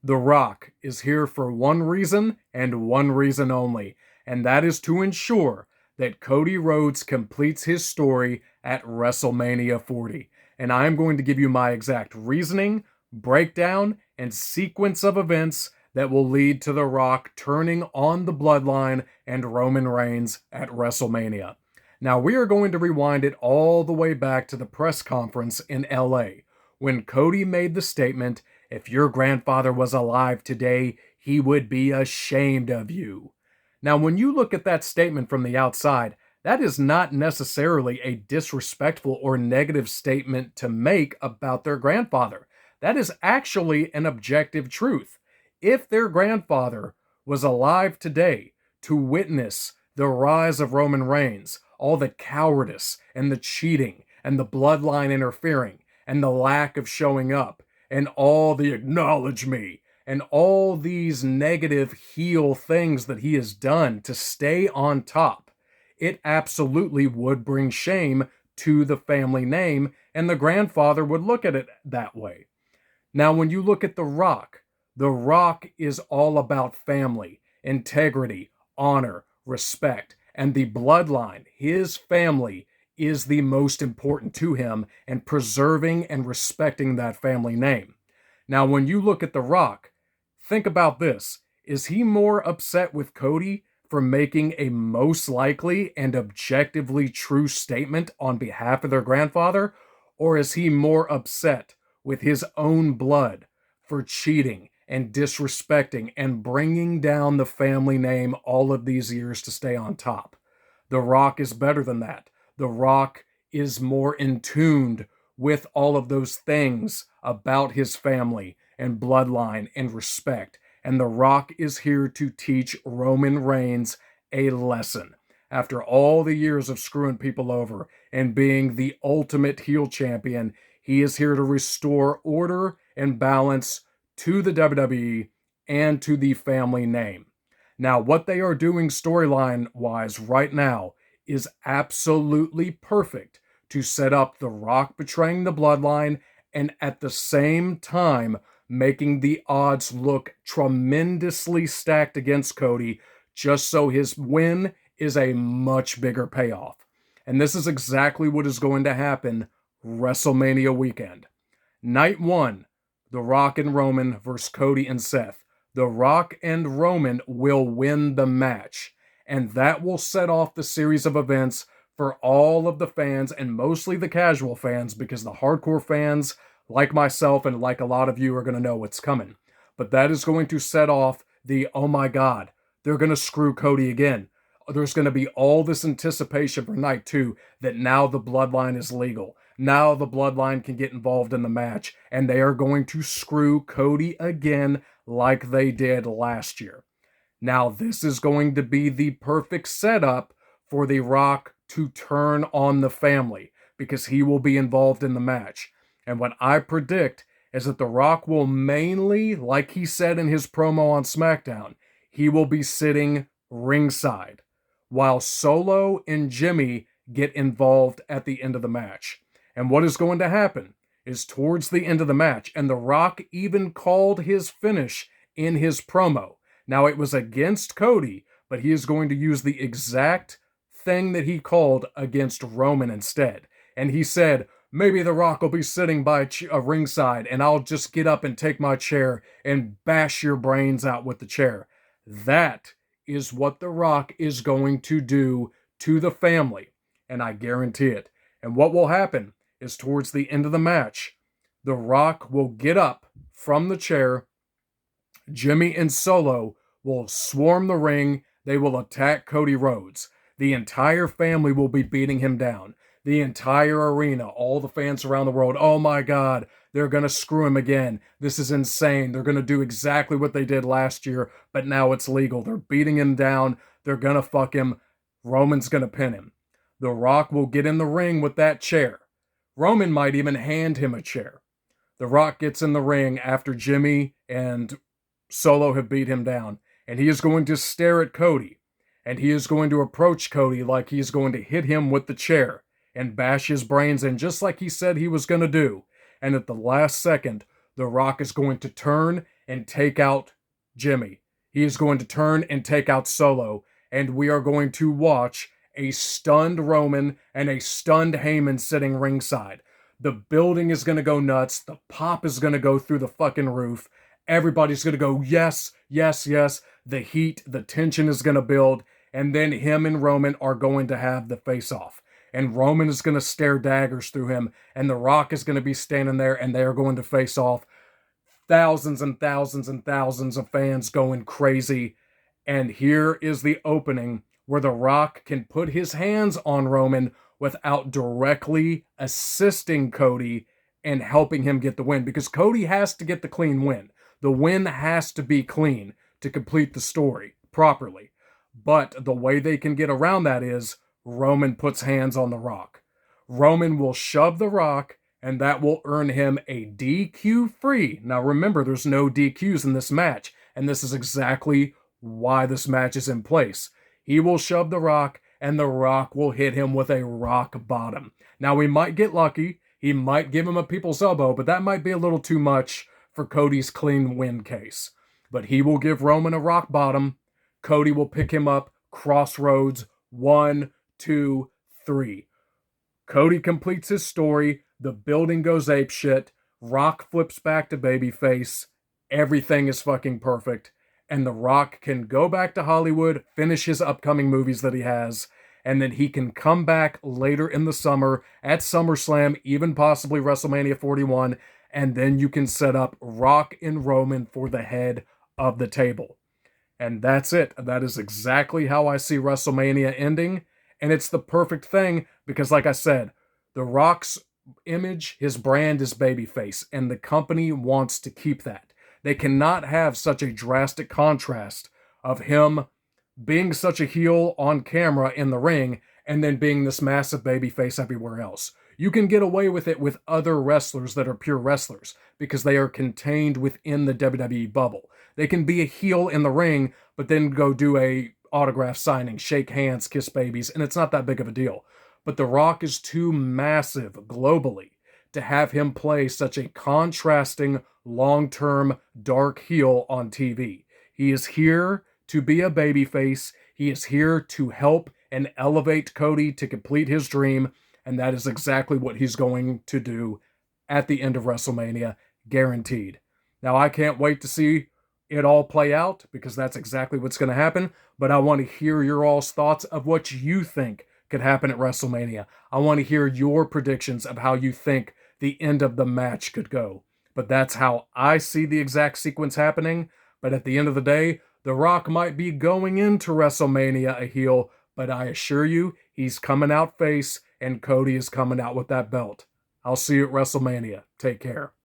The Rock is here for one reason and one reason only, and that is to ensure that Cody Rhodes completes his story at WrestleMania 40. And I am going to give you my exact reasoning, breakdown, and sequence of events that will lead to The Rock turning on the Bloodline and Roman Reigns at WrestleMania. Now, we are going to rewind it all the way back to the press conference in LA when Cody made the statement, "If your grandfather was alive today, he would be ashamed of you." Now, when you look at that statement from the outside, that is not necessarily a disrespectful or negative statement to make about their grandfather. That is actually an objective truth. If their grandfather was alive today to witness the rise of Roman Reigns, all the cowardice and the cheating and the bloodline interfering and the lack of showing up and all the "acknowledge me" and all these negative heel things that he has done to stay on top, it absolutely would bring shame to the family name, and the grandfather would look at it that way. Now, when you look at The Rock is all about family, integrity, honor, respect, and the bloodline, his family, is the most important to him, and preserving and respecting that family name. Now, when you look at The Rock, think about this. Is he more upset with Cody for making a most likely and objectively true statement on behalf of their grandfather? Or is he more upset with his own blood for cheating and disrespecting and bringing down the family name all of these years to stay on top? The Rock is better than that. The Rock is more in tuned with all of those things about his family and bloodline and respect. And The Rock is here to teach Roman Reigns a lesson. After all the years of screwing people over and being the ultimate heel champion, he is here to restore order and balance to the WWE and to the family name. Now, what they are doing storyline wise right now is absolutely perfect to set up The Rock betraying the bloodline and at the same time making the odds look tremendously stacked against Cody, just so his win is a much bigger payoff. And this is exactly what is going to happen WrestleMania weekend. Night 1, The Rock and Roman versus Cody and Seth. The Rock and Roman will win the match, and that will set off the series of events for all of the fans, and mostly the casual fans, because the hardcore fans, like myself and like a lot of you, are going to know what's coming. But that is going to set off the, "oh my God, they're going to screw Cody again." There's going to be all this anticipation for night 2 that now the bloodline is legal. Now the bloodline can get involved in the match, and they are going to screw Cody again like they did last year. Now, this is going to be the perfect setup for The Rock to turn on the family, because he will be involved in the match. And what I predict is that The Rock will mainly, like he said in his promo on SmackDown, he will be sitting ringside, while Solo and Jimmy get involved at the end of the match. And what is going to happen is towards the end of the match, and The Rock even called his finish in his promo. Now, it was against Cody, but he is going to use the exact thing that he called against Roman instead. And he said, "Maybe The Rock will be sitting by a ringside, and I'll just get up and take my chair and bash your brains out with the chair." That is what The Rock is going to do to the family, and I guarantee it. And what will happen is towards the end of the match, The Rock will get up from the chair, Jimmy and Solo will swarm the ring, they will attack Cody Rhodes. The entire family will be beating him down. The entire arena, all the fans around the world, "oh my God, they're going to screw him again. This is insane. They're going to do exactly what they did last year, but now it's legal. They're beating him down. They're going to fuck him. Roman's going to pin him." The Rock will get in the ring with that chair. Roman might even hand him a chair. The Rock gets in the ring after Jimmy and Solo have beat him down, and he is going to stare at Cody, and he is going to approach Cody like he's going to hit him with the chair and bash his brains in, just like he said he was going to do. And at the last second, The Rock is going to turn and take out Jimmy. He is going to turn and take out Solo, and we are going to watch a stunned Roman and a stunned Heyman sitting ringside. The building is going to go nuts. The pop is going to go through the fucking roof. Everybody's going to go, yes, yes, yes. The heat, the tension is going to build. And then him and Roman are going to have the face-off. And Roman is going to stare daggers through him. And The Rock is going to be standing there, and they are going to face off. Thousands and thousands and thousands of fans going crazy. And here is the opening where The Rock can put his hands on Roman without directly assisting Cody and helping him get the win. Because Cody has to get the clean win. The win has to be clean to complete the story properly. But the way they can get around that is Roman puts hands on The Rock. Roman will shove The Rock, and that will earn him a DQ free. Now remember, there's no DQs in this match, and this is exactly why this match is in place. He will shove The Rock, and The Rock will hit him with a rock bottom. Now we might get lucky. He might give him a people's elbow, but that might be a little too much for Cody's clean win case. But he will give Roman a rock bottom. Cody will pick him up, crossroads, 1, 2, 3. Cody completes his story. The building goes apeshit. Rock flips back to babyface. Everything is fucking perfect. And The Rock can go back to Hollywood, finish his upcoming movies that he has, and then he can come back later in the summer at SummerSlam, even possibly WrestleMania 41, and then you can set up Rock and Roman for the head of the table. And that's it. That is exactly how I see WrestleMania ending. And it's the perfect thing because, like I said, The Rock's image, his brand is babyface, and the company wants to keep that. They cannot have such a drastic contrast of him being such a heel on camera in the ring and then being this massive babyface everywhere else. You can get away with it with other wrestlers that are pure wrestlers because they are contained within the WWE bubble. They can be a heel in the ring, but then go do a autograph signing, shake hands, kiss babies, and it's not that big of a deal. But The Rock is too massive globally to have him play such a contrasting, long-term, dark heel on TV. He is here to be a babyface. He is here to help and elevate Cody to complete his dream, and that is exactly what he's going to do at the end of WrestleMania, guaranteed. Now, I can't wait to see it all play out because that's exactly what's going to happen, but I want to hear your all's thoughts of what you think could happen at WrestleMania. I want to hear your predictions of how you think the end of the match could go. But that's how I see the exact sequence happening. But at the end of the day, The Rock might be going into WrestleMania a heel, but I assure you, he's coming out face, and Cody is coming out with that belt. I'll see you at WrestleMania. Take care.